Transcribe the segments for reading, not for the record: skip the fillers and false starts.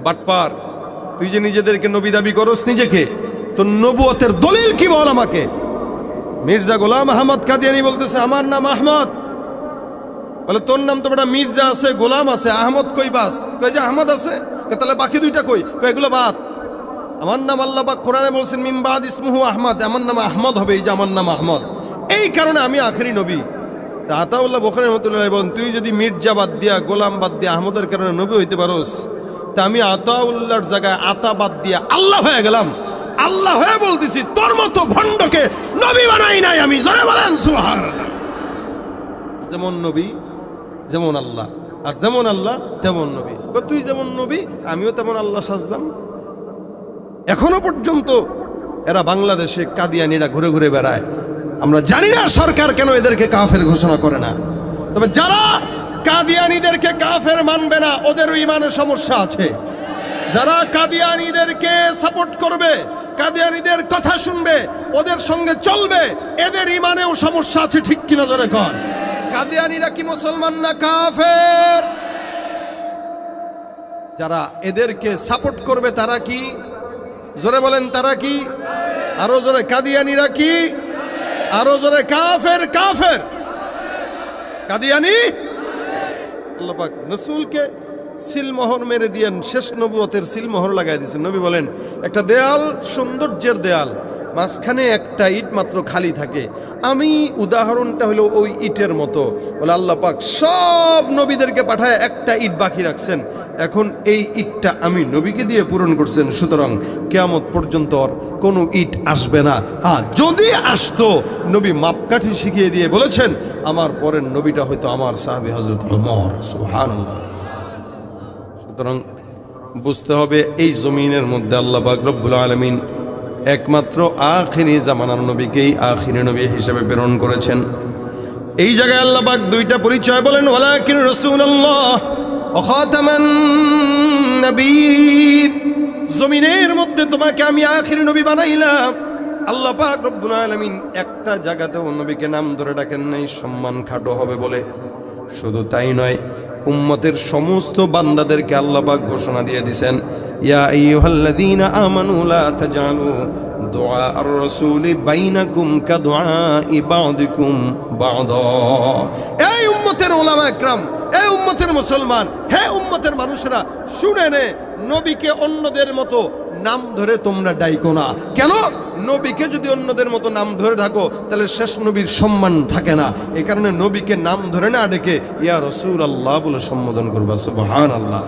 বাটপার, তুই যে নিজেদেরকে নবী দাবি করস, নিজেকে তোর নবুয়তের দলিল কি বল আমাকে। মির্জা গোলাম আহমদ কাদিয়ানি বলতেছে আমার নাম আহমদ। বলে তোর নাম তো বেটা মির্জা আছে, গোলাম আছে, আহমদ কই বাস? কই যে আহমদ আছে। তাহলে বাকি দুইটা কই? এগুলো বাদ। আমার নাম আল্লাহ পাক কোরআনে বলছেন মিন বাদ ইসমুহু আহমদ, আমার নাম আহমদ হবে, এই যে আমার নাম আহমদ, এই কারণে আমি আখেরি নবী। তা আতাউল্লাহ বুখারী রাহমাতুল্লাহ বলেন তুই যদি মির্জা বাদ দিয়া, গোলাম বাদ দিয়া আহমদের কারণে নবী হইতে পারোস, তা আমি আতাউল্লাহর জায়গায় আতা বাদ দিয়া আল্লাহ হয়ে গেলাম। আল্লাহ হয়ে বলতেছি তোর মতো ভণ্ডকে নবী বানাই নাই আমি। জোরে বলেন সুবহানাল্লাহ। যেমন নবী যেমন আল্লাহ, আর যেমন আল্লাহ তেমন নবী। তুই যেমন নবী আমিও তেমন আল্লাহ সাজলাম। এখনো পর্যন্ত এরা বাংলাদেশে কাদিয়ানিরা ঘুরে ঘুরে বেড়ায়। আমরা জানি না সরকার কেন এদেরকে কাফের ঘোষণা করে না। তবে যারা কাদিয়ানিদেরকে কাফের মানবে না ওদেরও ইমানের সমস্যা আছে। যারা কাদিয়ানিদেরকে সাপোর্ট করবে, কাদিয়ানিদের কথা শুনবে, ওদের সঙ্গে চলবে, এদের ইমানেও সমস্যা আছে। ঠিক কিনা জোরে কর। কাদিয়ানিরা কি মুসলমান না কাফের? যারা এদেরকে সাপোর্ট করবে তারা কি? জোরে বলেন তারা কি? আরো জোরে। কাদিয়ানিরা কি? আরো জোরে। কাফের। কাফের কাদিয়ানি। আল্লাহ পাক রাসূলকে সিলমোহর মেরে দিয়েন, শেষ নবুয়তের সিলমোহর লাগাই দিয়েছেন। নবী বলেন একটা দেয়াল সৌন্দর্যের দেয়াল, মাঝখানে একটা ইট মাত্র খালি থাকে, আমি উদাহরণটা হলো ওই ইটের মতো। বলে আল্লাহ পাক সব নবীদেরকে পাঠায় একটা ইট বাকি রাখছেন, এখন এই ইটটা আমি নবীকে দিয়ে পূরণ করছেন। সুতরাং কিয়ামত পর্যন্ত আর কোনো ইট আসবে না। হ্যাঁ, যদি আসতো নবী মাপকাঠি শিখিয়ে দিয়ে বলেছেন আমার পরের নবীটা হয়তো আমার সাহাবী হযরত ওমর। সুবহানাল্লাহ। সুতরাং বুঝতে হবে এই জমিনের মধ্যে আল্লাহ পাক রব্বুল আলামিন একমাত্র আখিরি জামানার নবীকেই আখিরি নবী হিসেবে প্রেরণ করেছেন। এই জায়গায় আল্লাহ পাক দুইটা পরিচয় বলেন, ওয়ালাকিন রাসূলুল্লাহ ওয়া খাতামান নবিয়্যিন। জমিনের মধ্যে তোমাকে আমি আখিরি নবী বানাইলাম। আল্লাহ পাক রব্বুল আলামিন একটা জায়গাতেও নবীকে নাম ধরে ডাকেন নাই, সম্মান খাটো হবে বলে। শুধু তাই নয়, উম্মতের সমস্ত বান্দাদেরকে আল্লাহ পাক ঘোষণা দিয়ে দিয়েছেন, ইয়া আইয়ুহাল্লাযীনা আমানু লা তাজআলু দুআ আর-রাসূলি বাইনাকুম কাদুআই বা'দিকুম বা'দা। এই উম্মতের উলামা ইকরাম, এই উম্মতের মুসলমান, হে উম্মতের মানুষরা, শুনে নে, নবীকে অন্যদের মতো নাম ধরে তোমরা ডাইকো না। কেন? নবীকে যদি অন্যদের মতো নাম ধরে ডাকো তাহলে শেষ নবীর সম্মান থাকে না। এই কারণে নবীকে নাম ধরে না ডেকে ইয়া রাসূলুল্লাহ বলে সম্বোধন করবা। সুবহানাল্লাহ।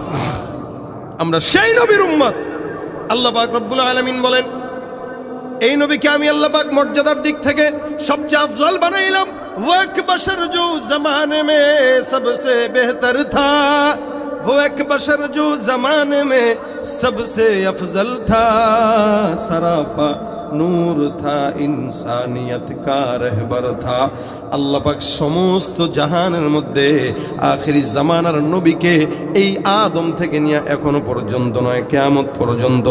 আমরা সেই নবীর উম্মত। আল্লাহ পাক রব্বুল আলামিন বলেন এই নবীকে আমি আল্লাহ পাক মর্যাদার দিক থেকে সবচেয়ে আফজল বানাইলাম। वो एक बशर जो जमाने में सबसे बेहतर था, वो एक बशर जो जमाने में सबसे अफजल था, सरापा नूर था, इंसानियत का रहबर था। আল্লাহ পাক সমস্ত জাহানের মধ্যে আখিরি জামানার নবীকে এই আদম থেকে নিয়ে এখনো পর্যন্ত নয়, কিয়ামত পর্যন্ত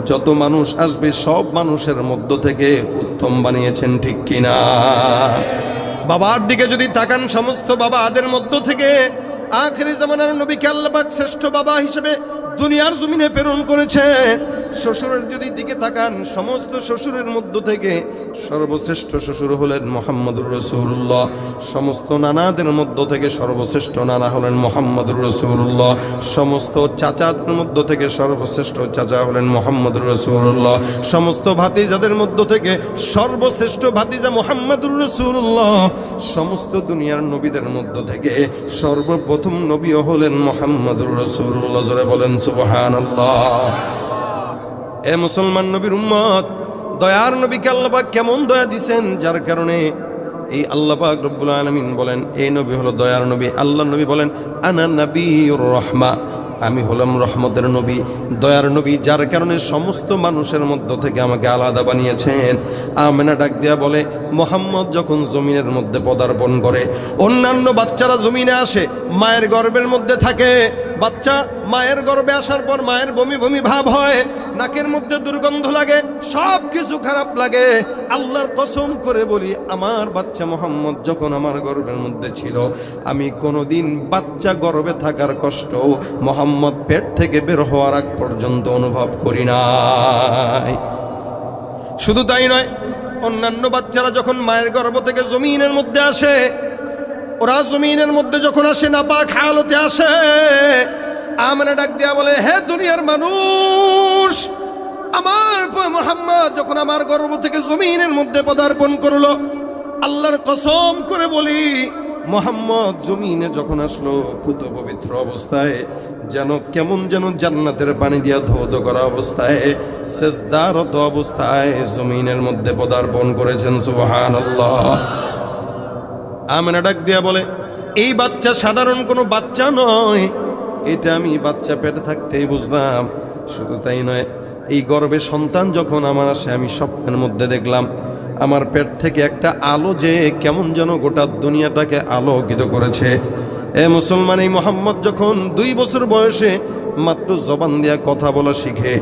যত মানুষ আসবে সব মানুষের মধ্য থেকে উত্তম বানিয়েছেন। ঠিক কিনা? বাবার দিকে যদি তাকান, সমস্ত বাবাদের মধ্য থেকে আখিরি জামানার নবীকে আল্লাহ পাক শ্রেষ্ঠ বাবা হিসেবে দুনিয়ার জমিনে প্রেরণ করেছে। শ্বশুরের যদি দিকে তাকান, সমস্ত শ্বশুরের মধ্য থেকে সর্বশ্রেষ্ঠ শ্বশুর হলেন মুহাম্মদুর রাসূলুল্লাহ। সমস্ত নানাদের মধ্য থেকে সর্বশ্রেষ্ঠ নানা হলেন মুহাম্মদুর রাসূলুল্লাহ। সমস্ত চাচাদের মধ্য থেকে সর্বশ্রেষ্ঠ চাচা হলেন মুহাম্মদুর রাসূলুল্লাহ। সমস্ত ভাতিজাদের মধ্য থেকে সর্বশ্রেষ্ঠ ভাতিজা মুহাম্মদুর রাসূলুল্লাহ। সমস্ত দুনিয়ার নবীদের মধ্য থেকে সর্বপ্রথম নবীও হলেন মুহাম্মদুর রাসূলুল্লাহ। জোরে বলেন সুবহানাল্লাহ। এ মুসলমান নবীর উম্মত, দয়ার নবীকে আল্লাহ পাক কেমন দয়া দিয়েছেন, যার কারণে এই আল্লাহ পাক রব্বুল আলামিন বলেন এই নবী হলো দয়ার নবী। আল্লাহ নবী বলেন আনা নবিয়ুর রাহমা, আমি হলাম রহমতের নবী, দয়ার নবী, যার কারণে সমস্ত মানুষের মধ্য থেকে আমাকে আলাদা বানিয়েছেন। আমেনা ডাক দিয়া বলে মুহাম্মদ যখন জমিনের মধ্যে পদার্পণ করে, অন্যান্য বাচ্চারা জমিনে আসে, মায়ের গর্ভের মধ্যে থাকে, বাচ্চা মায়ের গর্ভে আসার পর মায়ের বমি বমি ভাব হয়, নাকের মধ্যে দুর্গন্ধ লাগে, সব কিছু খারাপ লাগে। আল্লাহর কসম করে বলি, আমার বাচ্চা মোহাম্মদ যখন আমার গর্ভের মধ্যে ছিল, আমি কোনোদিন বাচ্চা গর্ভে থাকার কষ্ট মোহাম্মদ পেট থেকে বের হওয়ার আগ পর্যন্ত অনুভব করি নাই। শুধু তাই নয়, অন্যান্য বাচ্চারা যখন মায়ের গর্ভ থেকে জমিনের মধ্যে আসে, ওরা জমিনের মধ্যে যখন আসে নাপাক হালতে আসে, আমেনা ডাক দিয়া বলে, হে দুনিয়ার মানুষ, আমার মুহাম্মদ যখন আমার গর্ভ থেকে জমিনের মধ্যে পদার্পণ করলো, আল্লাহর কসম করে বলি, মুহাম্মদ জমিনে যখন আসলো পুত পবিত্র অবস্থায়, যেন কেমন যেন জান্নাতের পানি দিয়া ধৌত করা অবস্থায়, সেজদারত অবস্থায় জমিনের মধ্যে পদার্পণ করেছেন। সুবহানাল্লাহ। আমেনা ডাক দিয়া বলে, এই বাচ্চা সাধারণ কোনো বাচ্চা নয়, এটা আমি বাচ্চা পেটে থাকতেই বুঝলাম। শুধু তাই নয়, এই গর্ভে সন্তান যখন আমার আসে, আমি স্বপ্নের মধ্যে দেখলাম আমার পেট থেকে একটা আলো যে কেমন যেন গোটা দুনিয়াটাকে আলোকিত করেছে। এ মুসলমান, এই মোহাম্মদ যখন 2 বছর বয়সে মাত্র জবান দিয়া কথা বলা শিখে,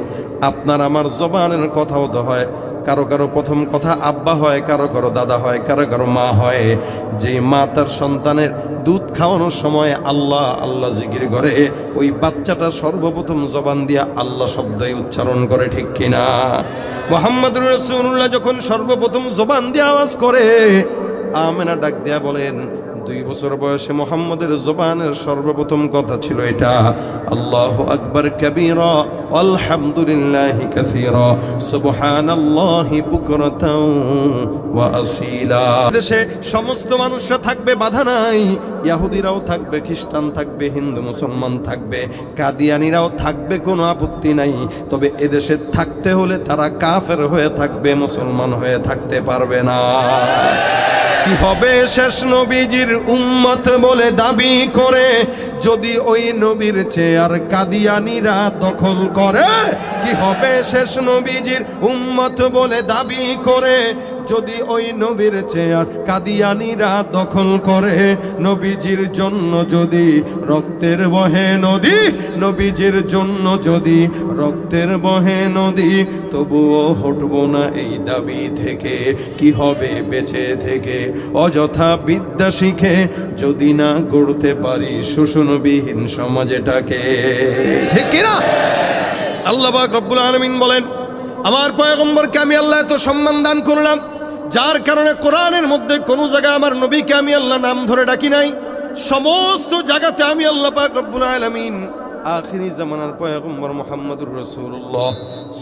আপনার আমার জবানের কথাও তো হয়, কারো কারো প্রথম কথা আব্বা হয়, কারো কারো দাদা হয়, কারো কারো মা হয়। যে মা তার সন্তানের দুধ খাওয়ানোর সময় আল্লাহ আল্লাহ জিকির করে, ওই বাচ্চাটা সর্বপ্রথম জবান দিয়া আল্লাহ শব্দই উচ্চারণ করে, ঠিক কিনা? মুহাম্মদুর রাসূলুল্লাহ যখন সর্বপ্রথম জবান দিয়ে আওয়াজ করে, আমেনা ডাক দিয়া বলেন, 2 বছর বয়সে মুহাম্মদের জবানের সর্বপ্রথম কথা ছিল এটা, আল্লাহু আকবার কাবীরা আলহামদুলিল্লাহি কাসীরা সুবহানাল্লাহি বুকরাতাও ওয়া আসীলা। দেশে সমস্ত মানুষরা থাকবে, বাধা নাই, ইহুদিরাও থাকবে, খ্রিস্টান থাকবে, হিন্দু মুসলমান থাকবে, কাদিয়ানীরাও থাকবে, কোনো আপত্তি নাই। তবে এদেশে থাকতে হলে তারা কাফের হয়ে থাকবে, মুসলমান হয়ে থাকতে পারবে না। কি হবে শেষ নবীজির উম্মত বলে দাবি করে, যদি ওই নবীর চেয়ার কাদিয়ানীরা দখল করে? কি হবে শেষ নবীজির উম্মত বলে দাবি করে, যদি ওই নবীর চেয়ার কাদিয়ানীরা দখল করে? নবীজির জন্য যদি রক্তের বহে নদী, নবীজির জন্য যদি রক্তের বহে নদী, তবুও হটবো না এই দাবি থেকে। কি হবে বেঁচে থেকে অযথা বিদ্যা শিখে, যদি না করতে পারি শোষণবিহীন সমাজটাকে, ঠিক কিনা? আল্লাহ পাক রব্বুল আলামিন বলেন, আমার পয়গম্বরকে আমি আল্লাহ এত সম্মান দান করলাম, যার কারণে কোরআনের মধ্যে কোনো জায়গায় আমার নবীকে আমি আল্লাহ নাম ধরে ডাকি নাই। সমস্ত জায়গাতে আমি আল্লাহ পাক রব্বুল আলামিন আখিরি জামানার পয়গম্বর মুহাম্মদুর রাসূলুল্লাহ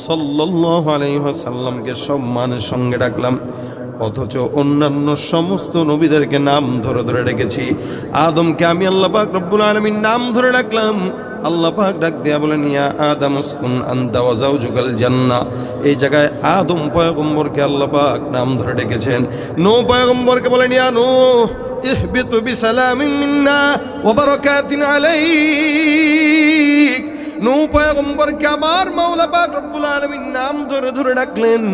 সাল্লাল্লাহু আলাইহি ওয়াসাল্লামকে সম্মানের সঙ্গে ডাকলাম। অথচ অন্যান্য সমস্ত নবীদেরকে নাম ধরে ধরে ডেকেছি। আদমকে আমি আল্লাহ পাক রব্বুল আলামিন নাম ধরে ডাকলাম। আল্লাহ পাক ডাক দিয়া বলেন, ইয়া আদম উসকুন আনতা ওয়া যাওজুকাল জান্নাহ। এই জায়গায় আদম পয়গম্বরকে আল্লাহ পাক নাম ধরে ডেকেছেন। নূহ পয়গম্বরকে বলেন, ইয়া নূহ ইহবিতু বিসালামিন মিন্না ওয়া বারাকাতিন আলাইক। নূহ পয়গম্বরকে আমার মাওলা পাক রব্বুল আলামিন নাম ধরে ধরে ডাকলেন।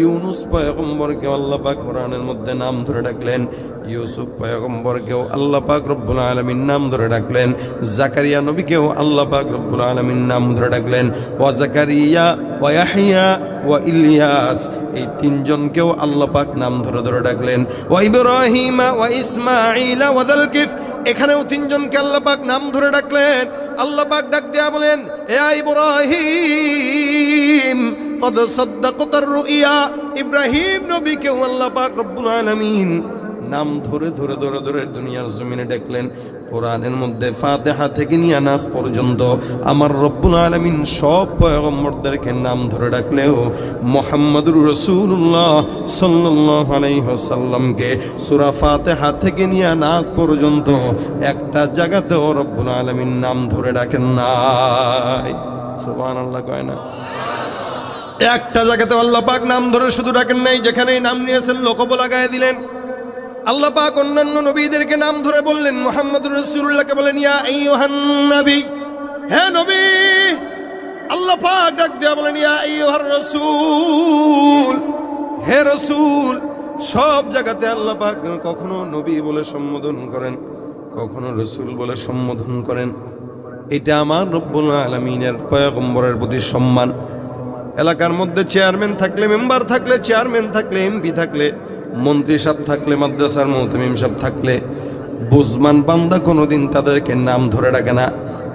ইউনুস পয়গম্বরকে আল্লাহ পাক কোরআনের মধ্যে নাম ধরে ডাকলেন। ইউসুফ পয়গম্বরকেও আল্লাহ পাক রব্বুল আলামিন নাম ধরে ডাকলেন। জাকারিয়া নবীকেও আল্লাহ পাক রব্বুল আলামিন নাম ধরে ডাকলেন। ওয়া জাকারিয়া ওয়া ইয়াহইয়া ওয়া ইলিয়াস, এই 3 জনকেও আল্লাহ পাক নাম ধরে ধরে ডাকলেন। ওয়া ইব্রাহিম ওয়া ইসমাঈল ওয়া যালকিফ, এখানেও 3 জনকে আল্লাহ পাক নাম ধরে ডাকলেন। আল্লাহ পাক ডাক দেয়া বলেন, হে ইব্রাহিম কদ সাদ্দাকতার রুইয়া। ইব্রাহিম নবীকে আল্লাহ পাক রব্বুল আলামিন নাম ধরে ধরে ধরে ধরে দুনিয়ার জমিনে ডাকলেন। কোরআনের মধ্যে ফাতিহা থেকে নিয়ে নাস পর্যন্ত আমার রব্বুল আলামিন সব পয়গম্বরদেরকে নাম ধরে ডাকলেও মুহাম্মদুর রাসূলুল্লাহ সাল্লাল্লাহু আলাইহি ওয়াসাল্লামকে সূরা ফাতিহা থেকে নিয়ে নাস পর্যন্ত একটা জায়গাতেও রব্বুল আলামিন নাম ধরে ডাকেন নাই। সুবহানাল্লাহ কয় না? একটা জায়গাতে আল্লাহ পাক নাম ধরে শুধু ডাকেন নাই, যেখানেই নাম নিয়েছেন লোকব লাগায় দিলেন। আল্লাহ পাক অন্যান্য নবীদেরকে নাম ধরে বললেন, মুহাম্মদুর রাসূলুল্লাহকে বলেন, ইয়া আইয়ুহান নবী, হে নবী। আল্লাহ পাক ডাক দিয়া বলেন, ইয়া আইয়ুহার রাসূল, হে রাসূল। সব জায়গাতে আল্লাহ পাক কখনো নবী বলে সম্বোধন করেন, কখনো রাসূল বলে সম্বোধন করেন। এটা আমার রব্বুল আলামিনের পয়গম্বরের প্রতি সম্মান। এলাকার মধ্যে চেয়ারম্যান থাকলে, মেম্বার থাকলে, চেয়ারম্যান থাকলে, এমপি থাকলে, মন্ত্রী সাহেব থাকলে, মাদ্রাসার মুহতামিম সাহেব থাকলে, বুজমান বান্দা কোনোদিন তাদেরকে নাম ধরে ডাকে না।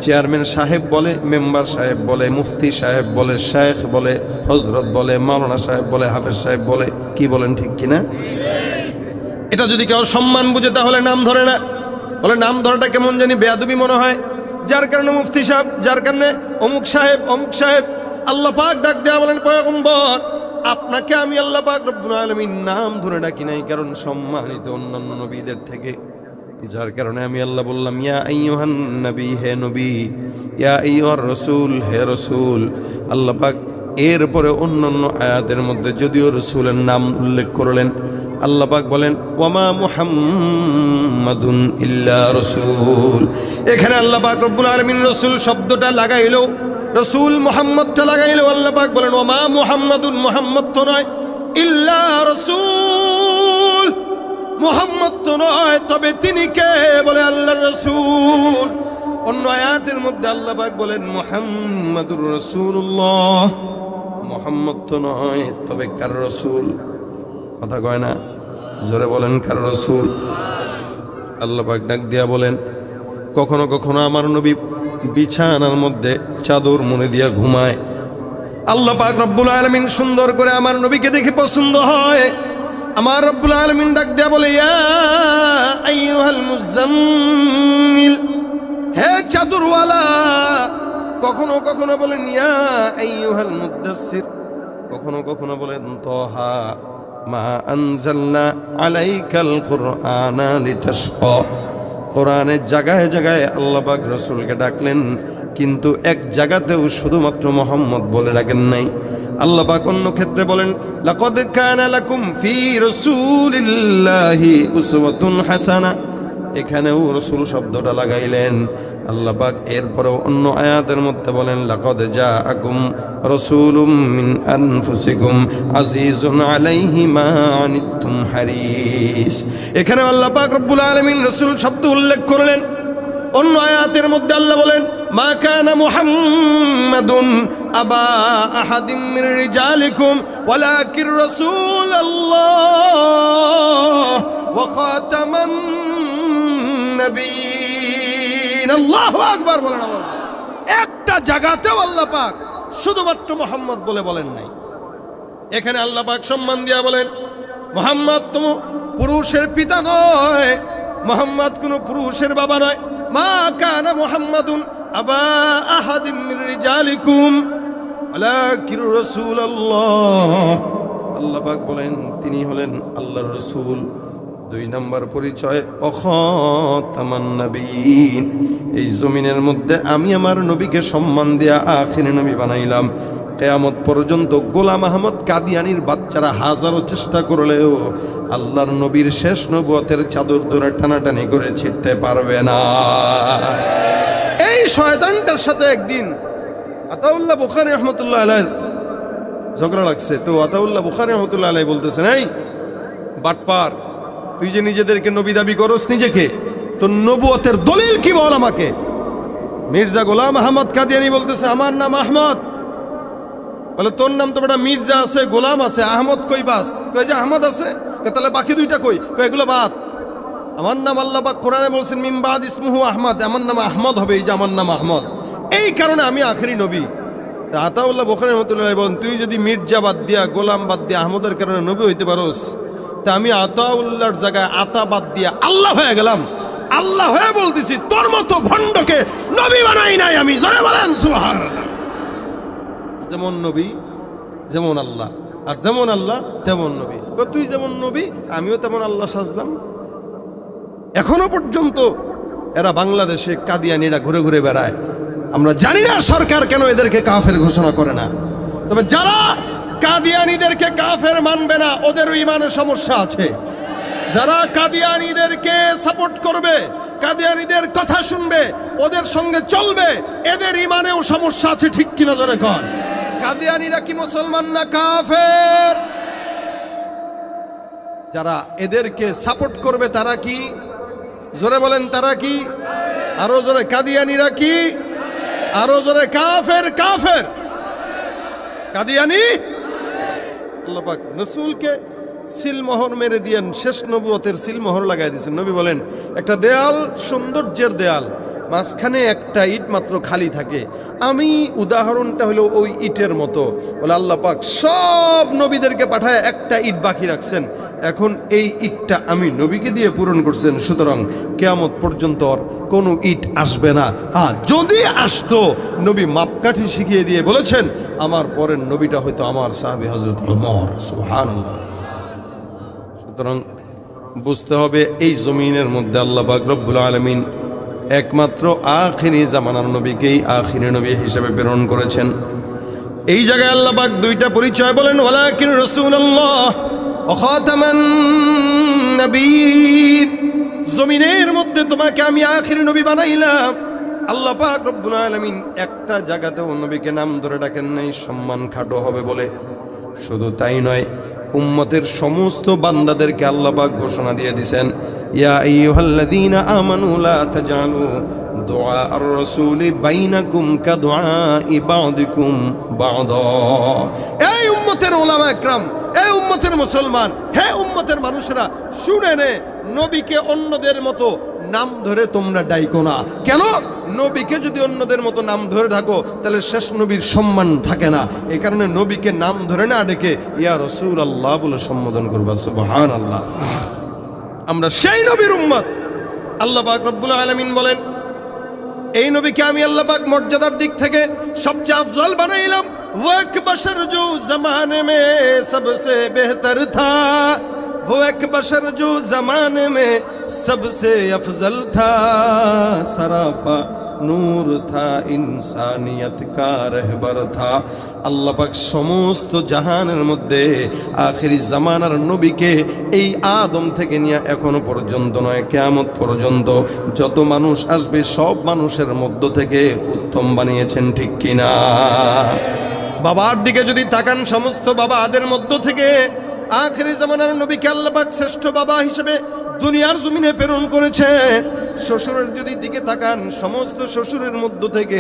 চেয়ারম্যান সাহেব বলে, মেম্বার সাহেব বলে, মুফতি সাহেব বলে, শেখ বলে, হজরত বলে, মাওলানা সাহেব বলে, হাফেজ সাহেব বলে। কি বলেন, ঠিক কিনা? এটা যদি কেউ সম্মান বুঝে তাহলে নাম ধরে না। বলে নাম ধরাটা কেমন জানি বেয়াদবি মনে হয়, যার কারণে মুফতি সাহেব, যার কারণে অমুক সাহেব, অমুক সাহেব। আল্লাহ পাক ডাক দেয়া বলেন, পয়গম্বর আপনাকে আমি আল্লাহ পাক রব্বুল আলামিন নাম ধরে ডাকি নাই, কারণ সম্মানিত অন্যান্য নবীদের থেকে। যার কারণে আমি আল্লাহ বললাম, ইয়া আইয়ুহান নবী, হে নবী, ইয়া আইয়ুহার রাসূল, হে রাসূল। আল্লাহ পাক এরপরে অন্যান্য আয়াতের মধ্যে যদিও রাসূলের নাম উল্লেখ করলেন, আল্লাহ পাক বলেন ওয়ামা মুহাম্মাদুন ইল্লা রাসূল। এখানে আল্লাহ পাক রব্বুল আলামিন রাসূল শব্দটা লাগাইলো, রাসূল মুহাম্মদটা লাগাইলো। আল্লাহ পাক বলেন ওয়ামা মুহাম্মাদুন, মুহাম্মদ তো নয়, ইল্লা রাসূল, মুহাম্মদ তো নয়, তবে তিনি কে? বলে আল্লাহর রাসূল। অন্য আয়াতের মধ্যে আল্লাহ পাক বলেন মুহাম্মাদুর রাসূলুল্লাহ, মুহাম্মদ তো নয়, তবে কার রাসূল? কথা কয় না, জোরে বলেন কার রাসূল? আল্লাহ পাক ডাক দিয়া বলেন, কখনো কখনো আমার নবী বিছানার মধ্যে চাদর মুড়ে দিয়া ঘুমায়। আল্লাহ পাক রব্বুল আলামিন সুন্দর করে আমার নবীকে দেখে পছন্দ হয়। আমার রব্বুল আলামিন ডাক দেয়া বলে, ইয়া আইয়ুহাল মুজাম্মিল, হে চাদরওয়ালা। কখনো কখনো বলেন ইয়া আইয়ুহাল মুদ্দাসসির, কখনো কখনো বলেন তাহা মা আনজালনা আলাইকাল কুরআনা লিতাশকা। কোরআনের জায়গায় জায়গায় আল্লাহ পাক রাসূলকে ডাকলেন, কিন্তু এক জায়গাতেও শুধুমাত্র মুহাম্মদ বলে ডাকেন নাই। আল্লাহ পাক অন্য ক্ষেত্রে বলেন, লাকাদ কানা লাকুম ফি রাসূলিল্লাহি উসওয়াতুন হাসানা। এখানেও রাসূল শব্দটা লাগাইলেন আল্লাহ পাক। এরপরেও অন্য আয়াতের মধ্যে বলেন, লাকাদ জাআকুম রাসূলুম মিন আনফুসিকুম আজিজুন আলাইহি মা আনিতুম হারিস। এখানে আল্লাহ পাক রব্বুল আলামিন রাসূল শব্দ উল্লেখ করলেন। অন্য আয়াতের মধ্যে আল্লাহ বলেন, মা কানা মুহাম্মাদুন আবা আহাদিম মির রিজালিকুম ওয়ালাকির রাসূলুল্লাহ ওয়া খাতামান নবিয়্যিন। আল্লাহু আকবার বলেন। একটা জায়গাতেও আল্লাহ পাক শুধুমাত্র মুহাম্মদ বলে বলেন নাই। এখানে আল্লাহ পাক সম্মান দিয়া বলেন, মুহাম্মদ তো পুরুষের পিতা নয়, মুহাম্মদ কোনো পুরুষের বাবা নয়। মা কানা মুহাম্মাদুন আবা আহাদিম মির রিজালিকুম ওয়ালাকির রাসূলুল্লাহ। আল্লাহ পাক বলেন তিনি হলেন আল্লাহর রাসূল। দুই নম্বর পরিচয়, খাতামান নবিয়্যিন। এই জমিনের মধ্যে আমি আমার নবীকে সম্মান দিয়া আখিরি নবী বানাইলাম। কিয়ামত পর্যন্ত গোলাম আহমদ কাদিয়ানির বাচ্চারা হাজারো চেষ্টা করলেও আল্লাহর নবীর শেষ নবুয়তের চাদর ধরে টানাটানি করে ছিঁড়তে পারবে না। এই শয়তানটার সাথে একদিন আতাউল্লাহ বুখারী রাহমাতুল্লাহ আলাইহির ঝগড়া লাগছে। তো আতাউল্লাহ বুখারী রাহমাতুল্লাহ আলাইহি বলতেছেন, এই বাটপার, তুই যে নিজেদেরকে নবী দাবি করস, নিজেকে তোর নবুয়তের দলিল কি বল আমাকে। মির্জা গোলাম আহমদ কাদিয়ানি বলতেছে, আমার নাম আহমদ। বলে তোর নাম তো বেটা মির্জা আছে, গোলাম আছে, আহমদ কই বাস? কই যে আহমদ আছে। তাহলে বাকি দুইটা কই? এগুলো বাদ। আমার নাম আল্লাহ পাক কোরআনে বলছেন মিন বাদ ইসমুহু আহমদ, আমার নাম আহমদ হবে, এই যে আমার নাম আহমদ, এই কারণে আমি আখেরি নবী। তা আতাউল্লাহ বুখারী রাহমাতুল্লাহ আলাইহি বলেন, তুই যদি মির্জা বাদ দিয়া, গোলাম বাদ দিয়া আহমদের কারণে নবী হইতে পারোস, তা আমি আতাউল্লাহর জায়গায় আতা বাদ দিয়া আল্লাহ হয়ে গেলাম। আল্লাহ হয়ে বলতেছি, তোর মতো ভণ্ডকে নবী বানাই নাই আমি। জোরে বলেন সুবহানাল্লাহ। যেমন নবী যেমন আল্লাহ, আর যেমন আল্লাহ তেমন নবী। তুই যেমন নবী আমিও তেমন আল্লাহ সাজলাম। এখনো পর্যন্ত এরা বাংলাদেশে কাদিয়ানিরা ঘুরে ঘুরে বেড়ায়। আমরা জানি না সরকার কেন এদেরকে কাফের ঘোষণা করে না। তবে যারা কাদিয়ানিদেরকে কাফের মানবে না, ওদেরও ইমানের সমস্যা আছে। যারা কাদিয়ানিদেরকে সাপোর্ট করবে, কাদিয়ানিদের কথা শুনবে, ওদের সঙ্গে চলবে, এদের ইমানেও সমস্যা আছে। ঠিক কিনা জোরে কর। কাদিয়ানিরা কি মুসলমান না কাফের? যারা এদেরকে সাপোর্ট করবে তারা কি? জোরে বলেন, তারা কি? আরো জোরে, কাদিয়ানিরা কি? আরো জোরে কাফের কাফের। কাদিয়ানি আল্লাহ পাক রাসূলকে সিলমোহর মেরে দিয়েন, শেষ নবুয়তের সিলমোহর লাগাই দিয়েছেন। নবী বলেন একটা দেয়াল সৌন্দর্যের দেয়াল, মাঝখানে একটা ইট মাত্র খালি থাকে, আমি উদাহরণটা হলো ওই ইটের মতো। বলে আল্লাহ পাক সব নবীদেরকে পাঠায় একটা ইট বাকি রাখছেন, এখন এই ইটটা আমি নবীকে দিয়ে পূরণ করছেন, সুতরাং কিয়ামত পর্যন্ত আর কোনো ইট আসবে না। হ্যাঁ, যদি আসতো নবী মাপকাঠি শিখিয়ে দিয়ে বলেছেন আমার পরের নবীটা হয়তো আমার সাহাবী হযরত ওমর। সুবহানাল্লাহ। সুতরাং বুঝতে হবে এই জমিনের মধ্যে আল্লাহ পাক রব্বুল আলামিন একমাত্র আখিরি জামানার নবীকেই আখিরি নবী হিসেবে প্রেরণ করেছেন। এই জায়গায় আল্লাহ পাক দুইটা পরিচয় বলেন, ওয়ালাকিন রাসূলুল্লাহ ওয়া খাতামান নবিয়্যিন। জমিনের মধ্যে তোমাকে আমি আখিরি নবী বানাইলাম। আল্লাহ পাক রব্বুল আলামিন একটা জায়গাতেও নবীকে নাম ধরে ডাকেন নাই সম্মান খাটো হবে বলে। শুধু তাই নয়, উম্মতের সমস্ত বান্দাদেরকে আল্লাহ পাক ঘোষণা দিয়ে দিয়েছেন, ইয়া আইয়ুহাল্লাযীনা আমানু লা তাজআলু দুআ আর-রাসূলি বাইনাকুম কাদুআই বা'দিকুম বা'দা। এই উম্মতের উলামা ইকরাম, এই উম্মতের মুসলমান, হে উম্মতের মানুষেরা, শুনে নে, নবীকে অন্যদের মতো নাম ধরে তোমরা ডাইকো না। কেন? নবীকে যদি অন্যদের মতো নাম ধরে ডাকো তাহলে শেষ নবীর সম্মান থাকে না। এই কারণে নবীকে নাম ধরে না ডেকে ইয়া রাসূলুল্লাহ বলে সম্বোধন করবা। সুবহানাল্লাহ। আমরা সেই নবীর উম্মত। আল্লাহ পাক রব্বুল আলামিন বলেন এই নবীকে আমি আল্লাহ পাক মর্যাদার দিক থেকে সবচেয়ে আফজল বানাইলাম। वो एक बशर जो जमाने में सबसे बेहतर था, वो एक बशर जो जमाने में सबसे अफजल था, सरापा नूर था, इंसानियत का रहबर था। আল্লাহ পাক সমস্ত জাহানের মধ্যে আখিরি জামানার নবীকে এই আদম থেকে নিয়ে এখনো পর্যন্ত নয়, কিয়ামত পর্যন্ত যত মানুষ আসবে সব মানুষের মধ্য থেকে উত্তম বানিয়েছেন, ঠিক কিনা? বাবার দিকে যদি তাকান, সমস্ত বাবাদের মধ্য থেকে আখিরি জামানার নবীকে আল্লাহ পাক শ্রেষ্ঠ বাবা হিসেবে দুনিয়ার জমিনে প্রেরণ করেছে। শ্বশুরের যদি দিকে তাকান, সমস্ত শ্বশুরের মধ্য থেকে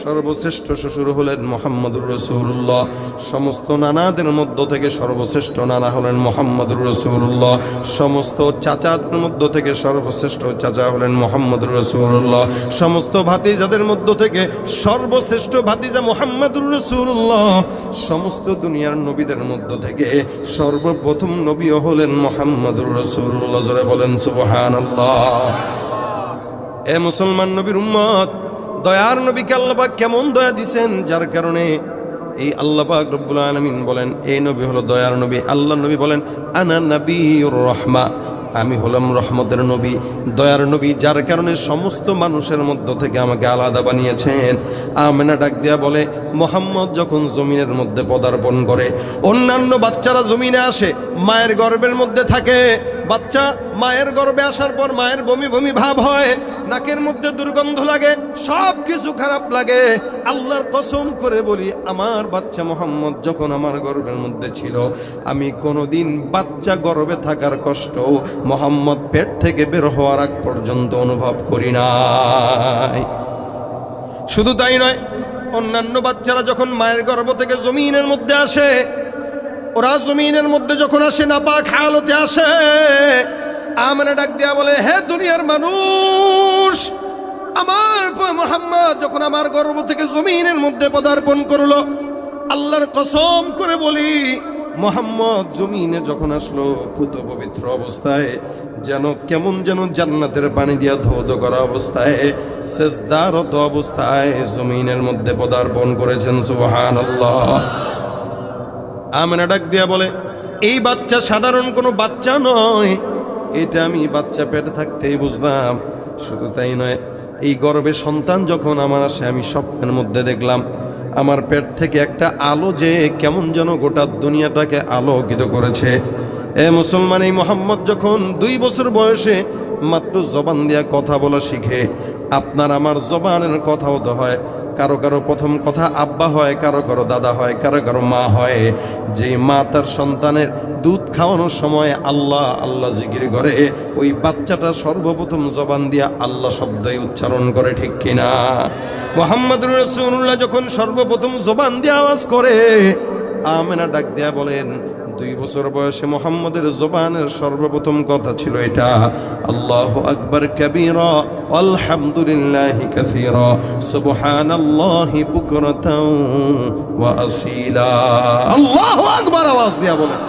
সর্বশ্রেষ্ঠ শ্বশুর হলেন মুহাম্মদুর রাসূলুল্লাহ। সমস্ত নানাদের মধ্য থেকে সর্বশ্রেষ্ঠ নানা হলেন মুহাম্মদুর রাসূলুল্লাহ। সমস্ত চাচাদের মধ্য থেকে সর্বশ্রেষ্ঠ চাচা হলেন মুহাম্মদুর রাসূলুল্লাহ। সমস্ত ভাতিজাদের মধ্য থেকে সর্বশ্রেষ্ঠ ভাতিজা মুহাম্মদুর রাসূলুল্লাহ। সমস্ত দুনিয়ার নবীদের মধ্য থেকে সর্বপ্রথম নবীও হলেন মুহাম্মদুর রাসূলুল্লাহ। জোরে বলেন সুবহানাল্লাহ। এ মুসলমান নবীর উম্মত, দয়ার নবীকে আল্লাহ পাক কেমন দয়া দিবেন, যার কারণে এই আল্লাহ পাক রব্বুল আলামিন বলেন এই নবী হলো দয়ার নবী। আল্লাহ নবী বলেন আনা নবিয়ুর রাহমা, আমি হলাম রহমতের নবী, দয়ার নবী, যার কারণে সমস্ত মানুষের মধ্য থেকে আমাকে আলাদা বানিয়েছেন। আমেনা ডাক দিয়া বলে মুহাম্মদ যখন জমিনের মধ্যে পদার্পণ করে, অন্যান্য বাচ্চারা জমিনে আসে, মায়ের গর্ভের মধ্যে থাকে, বাচ্চা মায়ের গর্ভে আসার পর মায়ের বমি বমি ভাব হয়, নাকের মধ্যে দুর্গন্ধ লাগে, সব কিছু খারাপ লাগে। আল্লাহর কসম করে বলি, আমার বাচ্চা মুহাম্মদ যখন আমার গর্ভের মধ্যে ছিল, আমি কোনোদিন বাচ্চা গর্ভে থাকার কষ্ট মুহাম্মদ পেট থেকে বের হওয়ার আগ পর্যন্ত অনুভব করি নাই। শুধু তাই নয়, অন্যান্য বাচ্চারা যখন মায়ের গর্ভ থেকে জমিনের মধ্যে আসে, ওরা জমিনের মধ্যে যখন আসে নাপাক হালতে আসে, আমেনা ডাক দিয়া বলে হে দুনিয়ার মানুষ, আমার মুহাম্মদ যখন আমার গর্ভ থেকে জমিনের মধ্যে পদার্পণ করলো, আল্লাহর কসম করে বলি মুহাম্মদ জমিনে যখন আসলো পুত পবিত্র অবস্থায়, যেন কেমন যেন জান্নাতের পানি দিয়া ধৌত করা অবস্থায়, সেজদারত অবস্থায় জমিনের মধ্যে পদার্পণ করেছেন। সুবহানাল্লাহ। আমেনা ডাক দিয়া বলে এই বাচ্চা সাধারণ কোনো বাচ্চা নয়, এটা আমি বাচ্চা পেটে থাকতেই বুঝলাম। শুধু তাই নয়, এই গর্ভে সন্তান যখন আমার আসে, আমি স্বপ্নের মধ্যে দেখলাম আমার পেট থেকে একটা আলো যে কেমন যেন গোটা দুনিয়াটাকে আলোকিত করেছে। এ মুসলমান, এই মুহাম্মদ যখন 2 বছর বয়সে মাত্র জবান দিয়া কথা বলা শিখে, আপনার আমার জবানের কথাও তো হয় কারো কারো প্রথম কথা আব্বা হয়, কারো কারো দাদা হয়, কারো কারো মা হয়। যেই মা তার সন্তানের দুধ খাওয়ানোর সময় আল্লাহ আল্লাহ জিকির করে, ওই বাচ্চাটা সর্বপ্রথম জবান দিয়া আল্লাহ শব্দই উচ্চারণ করে, ঠিক কিনা? মুহাম্মদুর রাসূলুল্লাহ যখন সর্বপ্রথম জবান দিয়ে আওয়াজ করে, আমেনা ডাক দিয়া বলেন, 2 বছর বয়সে মুহাম্মদের জবানের সর্বপ্রথম কথা ছিল এটা, আল্লাহু আকবার কাবীরা আলহামদুলিল্লাহি কাসীরা সুবহানাল্লাহি বুকরাতাও ওয়া আসীলা। আল্লাহু আকবার আওয়াজ দিয়া বলেন।